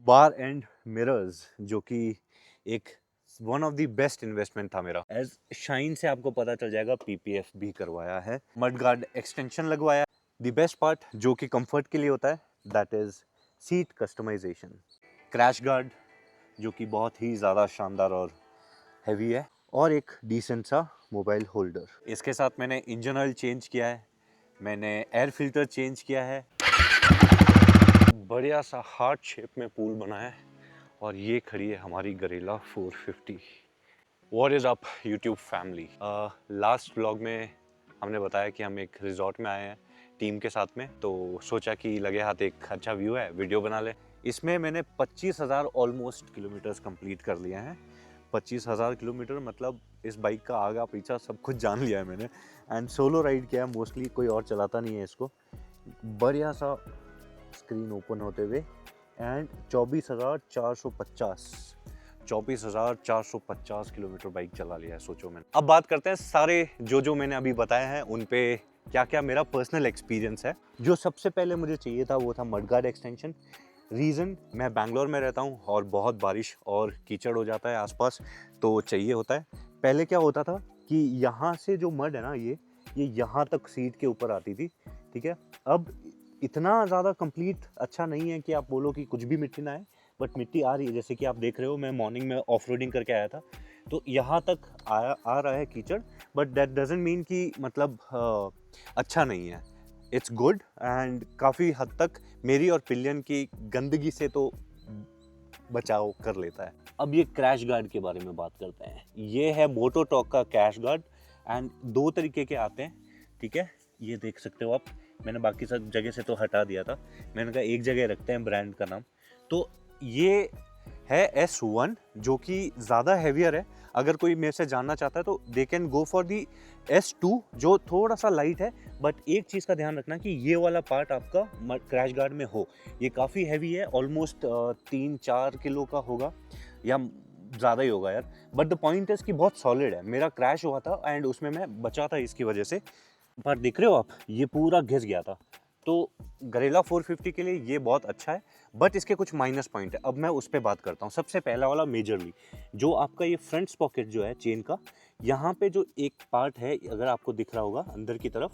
Bar and mirrors, जो कि एक one of the best investment था मेरा। एज शाइन से आपको पता चल जाएगा, पीपीएफ भी करवाया है, मड गार्ड एक्सटेंशन लगवाया। द बेस्ट पार्ट जो कि कंफर्ट के लिए होता है, that is seat customisation. Crash guard जो कि बहुत ही ज़्यादा शानदार और हैवी है, और एक डिसेंट सा मोबाइल होल्डर। इसके साथ मैंने इंजन ऑयल चेंज किया है, मैंने एयर फिल्टर चेंज किया है, बढ़िया सा हार्ट शेप में पूल बना है, और ये खड़ी है हमारी गरेला 450। What is up YouTube family. Last vlog में हमने बताया कि हम एक रिजॉर्ट में आए हैं टीम के साथ में, तो सोचा कि लगे हाथ एक अच्छा व्यू है, वीडियो बना ले। इसमें मैंने 25,000 ऑलमोस्ट किलोमीटर्स कंप्लीट कर लिए हैं। 25,000 किलोमीटर मतलब इस बाइक का आगा पीछा सब कुछ जान लिया है मैंने, एंड सोलो राइड किया है मोस्टली, कोई और चलाता नहीं है इसको। बढ़िया सा स्क्रीन ओपन होते हुए, एंड 24,450 किलोमीटर बाइक चला लिया है, सोचो मैंने। अब बात करते हैं सारे जो मैंने अभी बताए हैं उन पे क्या क्या मेरा पर्सनल एक्सपीरियंस है। जो सबसे पहले मुझे चाहिए था वो था मड गार्ड एक्सटेंशन। रीज़न, मैं बैंगलोर में रहता हूँ और बहुत बारिश और कीचड़ हो जाता है आसपास, तो चाहिए होता है। पहले क्या होता था कि यहाँ से जो मड है ना, ये यहाँ तक सीट के ऊपर आती थी, ठीक है। अब इतना ज़्यादा कंप्लीट अच्छा नहीं है कि आप बोलो कि कुछ भी मिट्टी ना आए, बट मिट्टी आ रही है। जैसे कि आप देख रहे हो, मैं मॉर्निंग में ऑफ रोडिंग करके आया था, तो यहाँ तक आ रहा है कीचड़, बट दैट डजंट मीन कि मतलब अच्छा नहीं है। इट्स गुड, एंड काफ़ी हद तक मेरी और पिलियन की गंदगी से तो बचाव कर लेता है। अब ये क्रैश गार्ड के बारे में बात करते हैं। ये है मोटोटॉक का क्रैश गार्ड, एंड दो तरीके के आते हैं, ठीक है। ये देख सकते हो आप, मैंने बाकी सब जगह से तो हटा दिया था, मैंने कहा एक जगह रखते हैं ब्रांड का नाम। तो ये है S1, जो कि ज़्यादा हैवियर है। अगर कोई मेरे से जानना चाहता है तो they can go for the S2, जो थोड़ा सा लाइट है। बट एक चीज़ का ध्यान रखना कि ये वाला पार्ट आपका क्रैश गार्ड में हो। ये काफ़ी हैवी है, ऑलमोस्ट 3-4 किलो का होगा, या ज़्यादा ही होगा यार। बट द पॉइंट इज़ कि बहुत सॉलिड है। मेरा क्रैश हुआ था एंड उसमें मैं बचा था इसकी वजह से, पर देख रहे हो आप, ये पूरा घिस गया था। तो गरेला 450 के लिए ये बहुत अच्छा है, बट इसके कुछ माइनस पॉइंट है। अब मैं उस पर बात करता हूँ। सबसे पहला वाला मेजरली, जो आपका ये फ्रंट पॉकेट जो है चेन का, यहाँ पे जो एक पार्ट है, अगर आपको दिख रहा होगा अंदर की तरफ,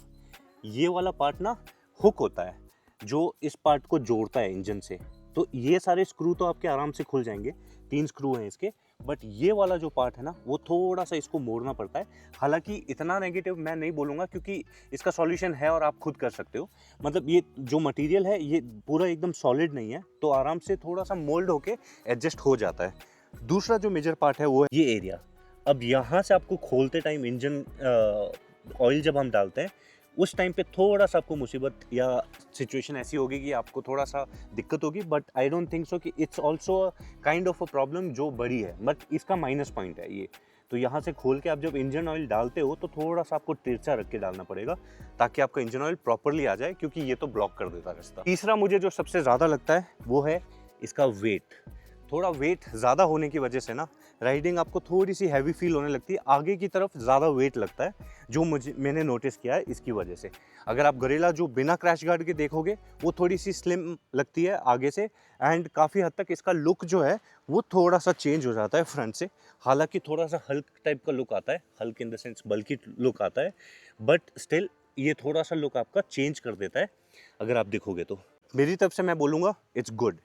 ये वाला पार्ट ना हुक होता है, जो इस पार्ट को जोड़ता है इंजन से। तो ये सारे स्क्रू तो आपके आराम से खुल जाएंगे, 3 स्क्रू हैं इसके। बट ये वाला जो पार्ट है ना, वो थोड़ा सा इसको मोड़ना पड़ता है। हालांकि इतना नेगेटिव मैं नहीं बोलूँगा, क्योंकि इसका सॉल्यूशन है और आप खुद कर सकते हो। मतलब ये जो मटेरियल है ये पूरा एकदम सॉलिड नहीं है, तो आराम से थोड़ा सा मोल्ड होके एडजस्ट हो जाता है। दूसरा जो मेजर पार्ट है वो है ये एरिया। अब यहाँ से आपको खोलते टाइम इंजन ऑयल जब हम डालते हैं, उस टाइम पे थोड़ा सा आपको मुसीबत या सिचुएशन ऐसी होगी कि आपको थोड़ा सा दिक्कत होगी। But I don't think so कि it's also kind of a problem जो बड़ी है, बट इसका माइनस पॉइंट है ये। तो यहाँ से खोल के आप जब इंजन ऑयल डालते हो तो थोड़ा सा आपको तिरछा रख के डालना पड़ेगा, ताकि आपका इंजन ऑयल प्रॉपरली आ जाए, क्योंकि ये तो ब्लॉक कर देता रास्ता। तीसरा मुझे जो सबसे ज़्यादा लगता है वो है इसका वेट। थोड़ा वेट ज़्यादा होने की वजह से ना, राइडिंग आपको थोड़ी सी हैवी फील होने लगती है, आगे की तरफ ज़्यादा वेट लगता है, जो मैंने नोटिस किया है इसकी वजह से। अगर आप गरेला जो बिना क्रैश गार्ड के देखोगे, वो थोड़ी सी स्लिम लगती है आगे से, एंड काफ़ी हद तक इसका लुक जो है वो थोड़ा सा चेंज हो जाता है फ्रंट से। हालांकि थोड़ा सा हल्क टाइप का लुक आता है, हल्क इन द सेंस बल्कि लुक आता है, बट स्टिल ये थोड़ा सा लुक आपका चेंज कर देता है अगर आप देखोगे तो। मेरी तरफ से मैं बोलूँगा इट्स गुड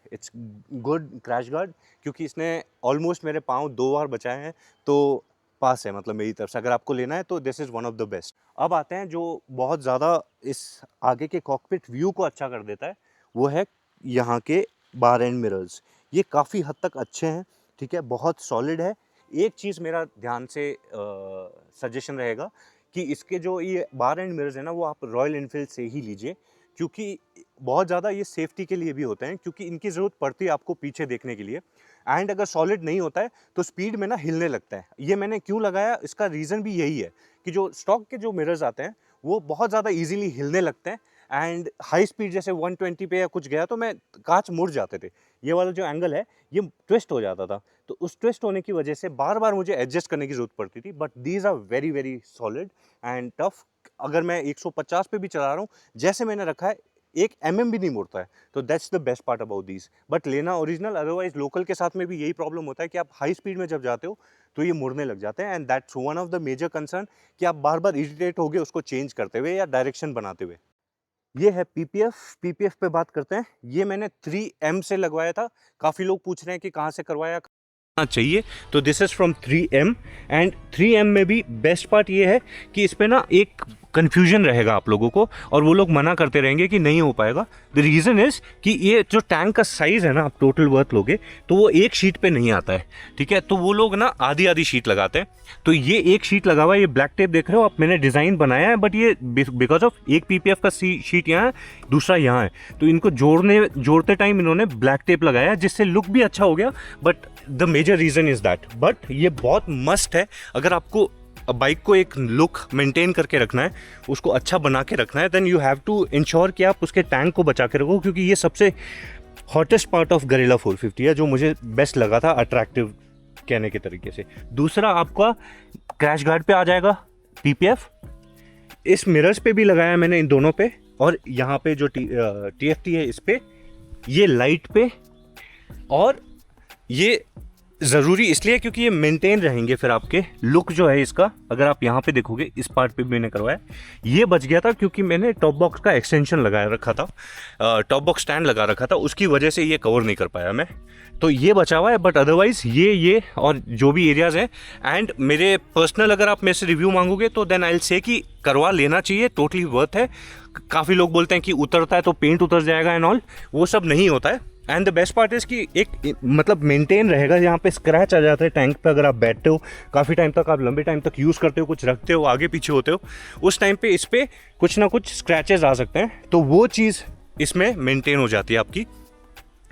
क्रैश गार्ड, क्योंकि इसने ऑलमोस्ट मेरे पाँव 2 बार बचाए हैं, तो पास है मतलब मेरी तरफ से। अगर आपको लेना है तो this is one of the best. अब आते हैं जो बहुत ज़्यादा इस आगे के कॉकपिट व्यू को अच्छा कर देता है, वो है यहाँ के बार एंड मिरर्स। ये काफ़ी हद तक अच्छे हैं, ठीक है, बहुत सॉलिड है। एक चीज़ मेरा ध्यान से सजेशन रहेगा कि इसके जो ये बार एंड मिरर्स है ना, वो आप रॉयल एनफील्ड से ही लीजिए, क्योंकि बहुत ज़्यादा ये सेफ्टी के लिए भी होते हैं, क्योंकि इनकी ज़रूरत पड़ती है आपको पीछे देखने के लिए। एंड अगर सॉलिड नहीं होता है तो स्पीड में ना हिलने लगता है। ये मैंने क्यों लगाया, इसका रीज़न भी यही है कि जो स्टॉक के जो मिरर्स आते हैं वो बहुत ज़्यादा ईजिली हिलने लगते हैं, एंड हाई स्पीड जैसे 120 पे या कुछ गया तो मैं कांच मुड़ जाते थे। ये वाला जो एंगल है ये ट्विस्ट हो जाता था, तो उस ट्विस्ट होने की वजह से बार बार मुझे एडजस्ट करने की ज़रूरत पड़ती थी। But these are very solid and tough. अगर मैं 150 पे भी चला रहा हूँ, जैसे मैंने रखा है एक भी नहीं मुड़ता है। तो that's the best part about these. But लेना ओरिजिनल, अदरवाइज लोकल के साथ में भी यही प्रॉब्लम होता है कि आप हाई स्पीड में जब जाते हो तो ये मुड़ने लग जाते हैं, and that's one of the major concern कि आप बार बार इरिटेट होगे उसको चेंज करते हुए या डायरेक्शन बनाते हुए। ये है पीपीएफ। पीपीएफ पे बात करते हैं। ये मैंने 3M से लगवाया था। काफ़ी लोग पूछ रहे हैं कि कहाँ से करवाया चाहिए, तो this is from 3M। And 3M में भी बेस्ट पार्ट ये है कि इस पे ना एक कन्फ्यूजन रहेगा आप लोगों को, और वो लोग मना करते रहेंगे कि नहीं हो पाएगा। द रीज़न इज़ कि ये जो टैंक का साइज़ है ना, आप टोटल वर्थ लोगे तो वो एक शीट पे नहीं आता है, ठीक है। तो वो लोग ना आधी आधी शीट लगाते हैं। तो ये एक शीट लगा हुआ है, ये ब्लैक टेप देख रहे हो आप, मैंने डिज़ाइन बनाया है, बट ये बिकॉज ऑफ एक पीपीएफ का शीट यहाँ है, दूसरा यहाँ है, तो इनको जोड़ते टाइम इन्होंने ब्लैक टेप लगाया जिससे लुक भी अच्छा हो गया। But the major reason is that. But ये बहुत मस्ट है अगर आपको बाइक को एक लुक मेंटेन करके रखना है, उसको अच्छा बना के रखना है, then you have to ensure कि आप उसके टैंक को बचा के रखो, क्योंकि ये सबसे हॉटेस्ट पार्ट ऑफ गरेला 450 है, जो मुझे बेस्ट लगा था अट्रैक्टिव कहने के तरीके से। दूसरा आपका क्रैश गार्ड पे आ जाएगा पीपीएफ। इस मिरर्स पे भी लगाया मैंने, इन दोनों पे, और यहाँ पे जो TFT है इस पे, ये लाइट पे, और ये ज़रूरी इसलिए क्योंकि ये मेंटेन रहेंगे फिर आपके लुक जो है इसका। अगर आप यहाँ पे देखोगे इस पार्ट पे भी मैंने करवाया, ये बच गया था क्योंकि मैंने टॉप बॉक्स का एक्सटेंशन लगाया रखा था, टॉप बॉक्स स्टैंड लगा रखा था, उसकी वजह से ये कवर नहीं कर पाया मैं, तो ये बचा हुआ है। बट अदरवाइज़ ये और जो भी एरियाज़ हैं, एंड मेरे पर्सनल अगर आप मेरे से रिव्यू मांगोगे तो देन आई विल से कि करवा लेना चाहिए, टोटली वर्थ है। काफ़ी लोग बोलते हैं कि उतरता है तो पेंट उतर जाएगा एंड ऑल, वो सब नहीं होता है। And the best part is कि एक मतलब मेंटेन रहेगा। यहाँ पे स्क्रैच आ जाता है टैंक पे, अगर आप बैठते हो काफ़ी टाइम तक, आप लंबे टाइम तक यूज़ करते हो, कुछ रखते हो, आगे पीछे होते हो, उस टाइम पे इस पर कुछ ना कुछ स्क्रैचेस आ सकते हैं, तो वो चीज़ इसमें मेंटेन हो जाती है आपकी।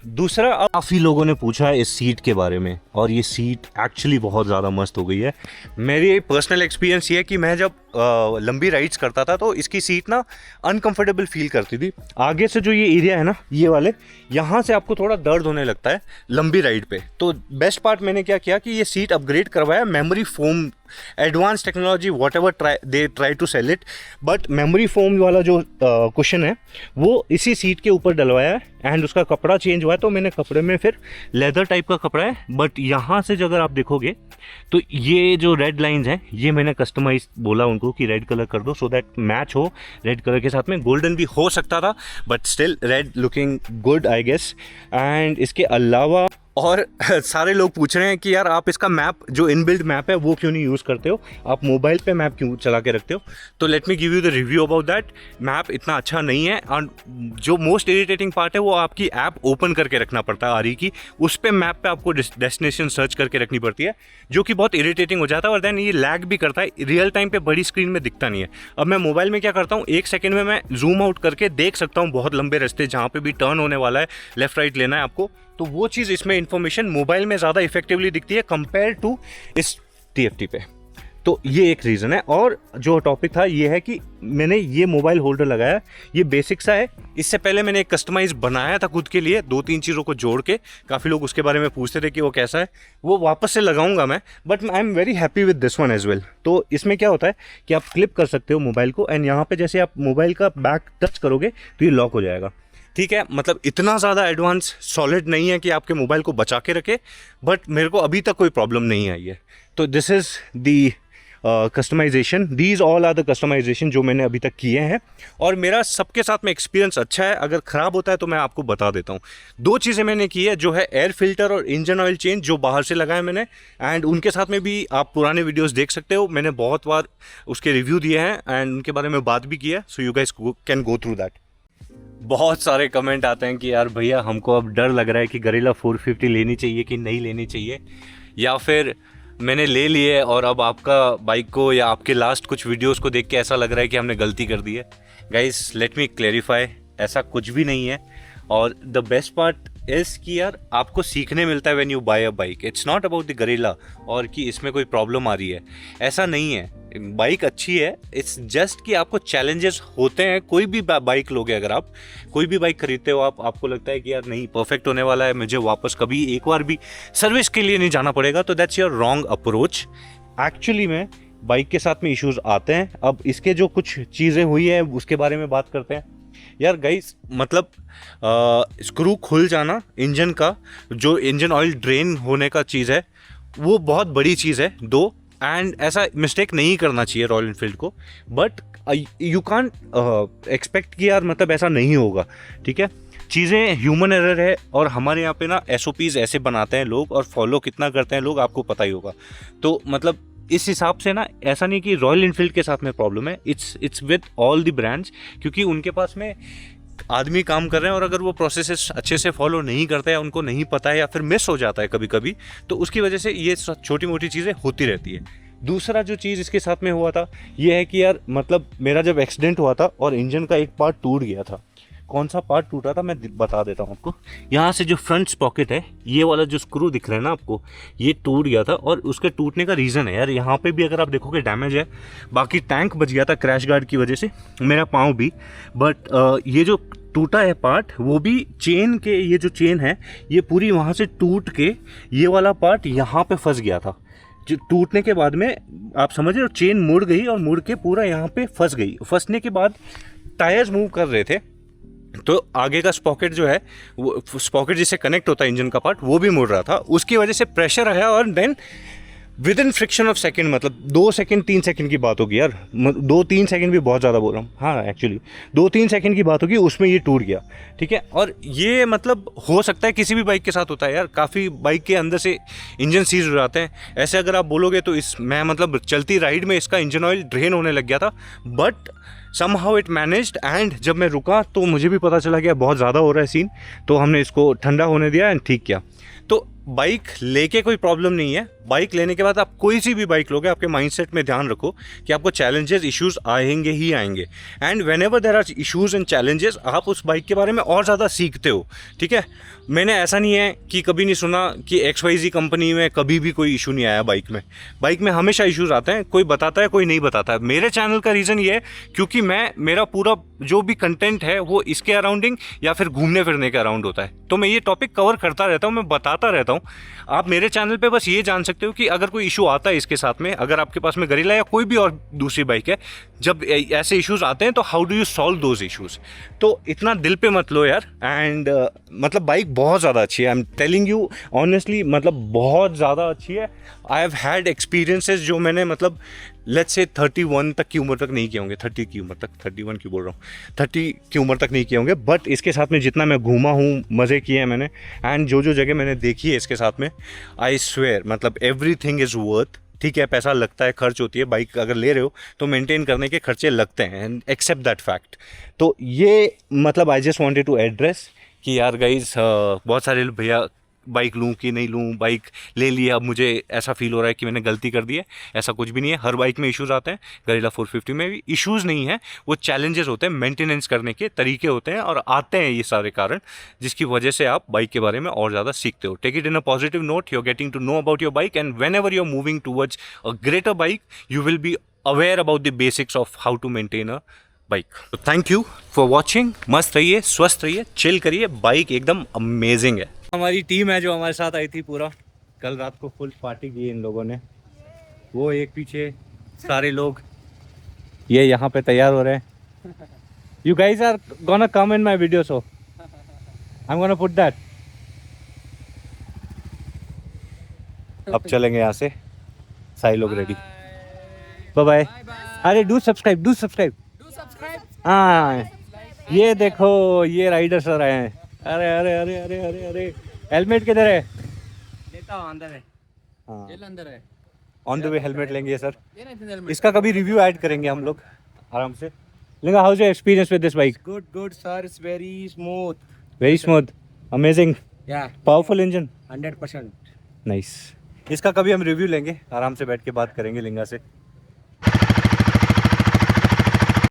दूसरा, काफ़ी लोगों ने पूछा है इस सीट के बारे में, और ये सीट एक्चुअली बहुत ज़्यादा मस्त हो गई है। मेरी पर्सनल एक्सपीरियंस ये है कि मैं जब लंबी राइड्स करता था तो इसकी सीट ना अनकंफर्टेबल फील करती थी। आगे से जो ये एरिया है ना, ये वाले, यहाँ से आपको थोड़ा दर्द होने लगता है लंबी राइड पे। तो बेस्ट पार्ट मैंने क्या किया कि ये सीट अपग्रेड करवाया, memory foam, advance technology, whatever they try to sell it, but memory foam वाला जो कुशन है वो इसी सीट के ऊपर डलवाया है, एंड उसका कपड़ा चेंज हुआ है। तो मैंने कपड़े में फिर लेदर टाइप का कपड़ा है, बट यहाँ से जो अगर आप देखोगे तो ये जो रेड लाइंस हैं, ये मैंने कस्टमाइज बोला उनको कि रेड कलर कर दो, सो दैट मैच हो रेड कलर के साथ में। गोल्डन भी हो सकता था, but still red looking good I guess. And इसके अलावा और सारे लोग पूछ रहे हैं कि यार आप इसका मैप, जो इनबिल्ट मैप है, वो क्यों नहीं यूज़ करते हो, आप मोबाइल पे मैप क्यों चला के रखते हो। तो let me give you the review about that. Map इतना अच्छा नहीं है, और जो मोस्ट इरिटेटिंग पार्ट है वो आपकी ऐप ओपन करके रखना पड़ता है आरी की, उस पे मैप पे आपको डेस्टिनेशन सर्च करके रखनी पड़ती है, जो कि बहुत इरिटेटिंग हो जाता है। और देन ये लैग भी करता है, रियल टाइम पे बड़ी स्क्रीन में दिखता नहीं है। अब मैं मोबाइल में क्या करता हूँ, 1 सेकेंड में मैं जूम आउट करके देख सकता हूँ बहुत लंबे रास्ते, जहाँ पे भी टर्न होने वाला है, लेफ्ट राइट लेना है आपको, तो वो चीज़ इसमें इन्फॉर्मेशन मोबाइल में ज़्यादा इफेक्टिवली दिखती है कंपेयर टू इस TFT पे। तो ये एक रीज़न है। और जो टॉपिक था ये है कि मैंने ये मोबाइल होल्डर लगाया, ये बेसिक सा है। इससे पहले मैंने एक कस्टमाइज बनाया था खुद के लिए, 2-3 चीज़ों को जोड़ के। काफ़ी लोग उसके बारे में पूछते थे कि वो कैसा है, वो वापस से लगाऊंगा मैं, but I am very happy with this one as well. तो इसमें क्या होता है कि आप क्लिप कर सकते हो मोबाइल को, एंड यहाँ पे जैसे आप मोबाइल का बैक टच करोगे तो ये लॉक हो जाएगा, ठीक है। मतलब इतना ज़्यादा एडवांस सॉलिड नहीं है कि आपके मोबाइल को बचा के रखे, बट मेरे को अभी तक कोई प्रॉब्लम नहीं आई है। तो this is the customisation, these all are the customisation जो मैंने अभी तक किए हैं, और मेरा सबके साथ में एक्सपीरियंस अच्छा है। अगर ख़राब होता है तो मैं आपको बता देता हूँ। 2 चीज़ें मैंने की है, जो है एयर फिल्टर और इंजन ऑयल चेंज, जो बाहर से लगाए मैंने, एंड उनके साथ में भी आप पुराने वीडियोस देख सकते हो, मैंने बहुत बार उसके रिव्यू दिए हैं एंड उनके बारे में बात भी की है, so you guys can go through that. बहुत सारे कमेंट आते हैं कि यार भैया हमको अब डर लग रहा है कि गरेला 450 लेनी चाहिए कि नहीं लेनी चाहिए, या फिर मैंने ले लिए और अब आपका बाइक को या आपके लास्ट कुछ वीडियोस को देख के ऐसा लग रहा है कि हमने गलती कर दी है। गाइस लेट मी क्लेरिफाई, ऐसा कुछ भी नहीं है। और द बेस्ट पार्ट इज़ कि यार आपको सीखने मिलता है when you buy a bike. It's not about the gorilla और कि इसमें कोई प्रॉब्लम आ रही है, ऐसा नहीं है। बाइक अच्छी है, इट्स जस्ट कि आपको चैलेंजेस होते हैं। कोई भी बाइक लोगे, अगर आप कोई भी बाइक खरीदते हो, आपको लगता है कि यार नहीं परफेक्ट होने वाला है, मुझे वापस कभी एक बार भी सर्विस के लिए नहीं जाना पड़ेगा, तो that's your wrong approach. Actually में बाइक के साथ में इश्यूज़ आते हैं। अब इसके जो कुछ चीज़ें हुई हैं उसके बारे में बात करते हैं। यार गाइस मतलब स्क्रू खुल जाना इंजन का, जो इंजन ऑयल ड्रेन होने का चीज़ है, वो बहुत बड़ी चीज़ है दो, एंड ऐसा मिस्टेक नहीं करना चाहिए रॉयल एनफील्ड को, बट यू कांट एक्सपेक्ट कि यार मतलब ऐसा नहीं होगा, ठीक है। चीज़ें ह्यूमन एरर है, और हमारे यहाँ पे ना SOPs ऐसे बनाते हैं लोग और फॉलो कितना करते हैं लोग, आपको पता ही होगा। तो मतलब इस हिसाब से ना ऐसा नहीं कि रॉयल एनफील्ड के साथ में प्रॉब्लम है, it's with all the brands, क्योंकि उनके पास में आदमी काम कर रहे हैं और अगर वो प्रोसेसेस अच्छे से फॉलो नहीं करते हैं, उनको नहीं पता है या फिर मिस हो जाता है कभी कभी, तो उसकी वजह से ये छोटी मोटी चीज़ें होती रहती है। दूसरा जो चीज़ इसके साथ में हुआ था ये है कि यार मतलब मेरा जब एक्सीडेंट हुआ था और इंजन का एक पार्ट टूट गया था। कौन सा पार्ट टूटा था मैं बता देता हूँ आपको। यहाँ से जो फ्रंट स्पॉकेट है, ये वाला जो स्क्रू दिख रहा है ना आपको, ये टूट गया था, और उसके टूटने का रीज़न है यार, यहाँ पे भी अगर आप देखोगे डैमेज है, बाकी टैंक बच गया था क्रैश गार्ड की वजह से, मेरा पाँव भी, बट ये जो टूटा है पार्ट वो भी चेन के, ये जो चेन है ये पूरी वहाँ से टूट के ये वाला पार्ट यहाँ पे फंस गया था। जो टूटने के बाद में आप समझ रहे हो, चेन मुड़ गई और मुड़ के पूरा यहाँ पे फंस गई। फंसने के बाद टायर्स मूव कर रहे थे, तो आगे का स्पॉकेट जो है, वो स्पॉकेट जिससे कनेक्ट होता है इंजन का पार्ट, वो भी मुड़ रहा था। उसकी वजह से प्रेशर आया और then within friction of second, मतलब 2 सेकंड 3 सेकंड की बात होगी यार, 2-3 सेकंड भी बहुत ज़्यादा बोल रहा हूँ, हाँ एक्चुअली 2-3 सेकंड की बात होगी, उसमें ये टूट गया, ठीक है। और ये मतलब हो सकता है किसी भी बाइक के साथ होता है यार, काफ़ी बाइक के अंदर से इंजन सीज हो जाते हैं। ऐसे अगर आप बोलोगे तो मैं मतलब चलती राइड में इसका इंजन ऑयल ड्रेन होने लग गया था, but somehow it managed, and जब मैं रुका तो मुझे भी पता चला कि बहुत ज़्यादा हो रहा है सीन, तो हमने इसको ठंडा होने दिया एंड ठीक किया। तो बाइक लेके कोई प्रॉब्लम नहीं है, बाइक लेने के बाद आप कोई सी भी बाइक लोगे, आपके माइंडसेट में ध्यान रखो कि आपको चैलेंजेस इश्यूज आएंगे ही आएंगे, and whenever there are issues and challenges आप उस बाइक के बारे में और ज़्यादा सीखते हो, ठीक है। मैंने ऐसा नहीं है कि कभी नहीं सुना कि XYZ कंपनी में कभी भी कोई इशू नहीं आया बाइक में हमेशा इश्यूज आते हैं, कोई बताता है कोई नहीं बताता है। मेरे चैनल का रीज़न ये है क्योंकि मेरा पूरा जो भी कंटेंट है वो इसके अराउंडिंग या फिर घूमने फिरने के अराउंड होता है, तो मैं ये टॉपिक कवर करता रहता हूँ, मैं बताता रहता हूँ। आप मेरे चैनल पे बस ये जान सकते हो कि अगर कोई इशू आता है इसके साथ में, अगर आपके पास में गरिल्ला या कोई भी और दूसरी बाइक है, जब ऐसे इश्यूज आते हैं तो how do you solve those issues. तो इतना दिल पे मत लो यार, एंड मतलब बाइक बहुत ज़्यादा अच्छी है, I am telling you honestly, मतलब बहुत ज़्यादा अच्छी है। आई हैव हैड एक्सपीरियंसेस जो मैंने मतलब लेट्स से 31 तक की उम्र तक नहीं किए होंगे, 30 की उम्र तक, 31 क्यों बोल रहा हूँ, 30 की उम्र तक नहीं किए होंगे, बट इसके साथ में जितना मैं घूमा हूँ, मज़े किए हैं मैंने, एंड जो जगह मैंने देखी है इसके साथ में, आई स्वेयर मतलब एवरीथिंग इज़ वर्थ। ठीक है, पैसा लगता है, खर्च होती है, बाइक अगर ले रहे हो तो मेंटेन करने के खर्चे लगते हैं, एंड एक्सेप्ट दैट फैक्ट। तो ये मतलब I just wanted to address कि यार गाइस, बहुत सारे भैया बाइक लूँ कि नहीं लूँ, बाइक ले लिया, अब मुझे ऐसा फील हो रहा है कि मैंने गलती कर दी है। ऐसा कुछ भी नहीं है, हर बाइक में इश्यूज़ आते हैं, गरिल्ला 450 में भी इश्यूज़ नहीं है, वो चैलेंजेस होते हैं, मेंटेनेंस करने के तरीके होते हैं, और आते हैं ये सारे कारण जिसकी वजह से आप बाइक के बारे में और ज़्यादा सीखते हो। Take it in a positive note, you are getting to know about your bike, and whenever you are moving towards a greater bike you will be aware about the basics of how to maintain a bike. तो thank you for watching, मस्त रहिए, स्वस्थ रहिए, chill करिए, bike एकदम amazing है। हमारी team है जो हमारे साथ आई थी, पूरा कल रात को फुल पार्टी की इन लोगों ने, वो एक पीछे सारे लोग ये यहाँ पे तैयार हो रहे हैं। You guys are gonna come in my video, so I am gonna put that. अब चलेंगे यहाँ से, सारे लोग रेडी, बाय बाय। अरे डू सब्सक्राइब। हाँ ये देखो, ये राइडर सर आए हैं। अरे अरे अरे अरे अरे अरे हेलमेट किधर है? लेता हूँ, अंदर है। हाँ ये अंदर है। ऑन द वे हेलमेट लेंगे सर, ये नहीं हेलमेट। इसका कभी रिव्यू ऐड करेंगे हम लोग आराम से। लेंगे, how is your experience with this bike? Good sir, it's very smooth. Very smooth, amazing, या पावरफुल इंजन, 100%। नाइस। इसका कभी हम रिव्यू लेंगे, आराम से बैठ के बात करेंगे लिंगा से।